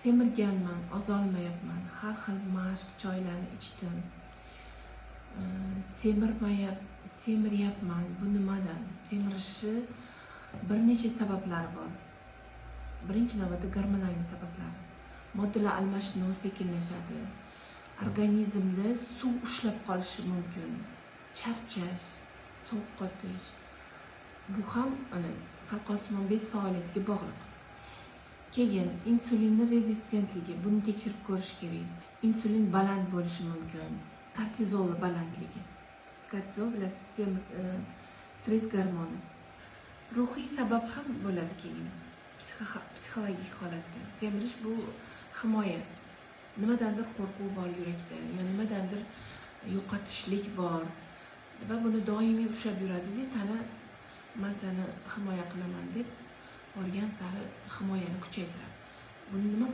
semirganman, ozolmayapman, har xil mashq choylarni ichdim. Semiryapman. Bu nimadan? Semirishi bir necha sabablari bor. Birinchi navbatda gormonal sabablari. Moddalar almashinuvi sekinlashadi. Organizmda suv ushlab qolishi mumkin. Charchash, sovuq qotish. Bu ham halqosimon bez faoliyatiga bog'liq. Keyin insulinni rezistentligi, buni tekshirib ko'rish kerak. Insulin baland bo'lishi mumkin. Kortizol balandligi. Kortizol bilasiz, stress gormoni. Ruhiy sabab ham bo'ladi keyin. Psixologik holatda. Semirish bu himoya. Nimadandir qo'rquv bor yurakda, nimadandir yo'qotishlik bor va buni doimiy ushlab yuradi-da, tana men seni himoya qilaman deb borgan sari himoyani kuchaytiradi. Buni nima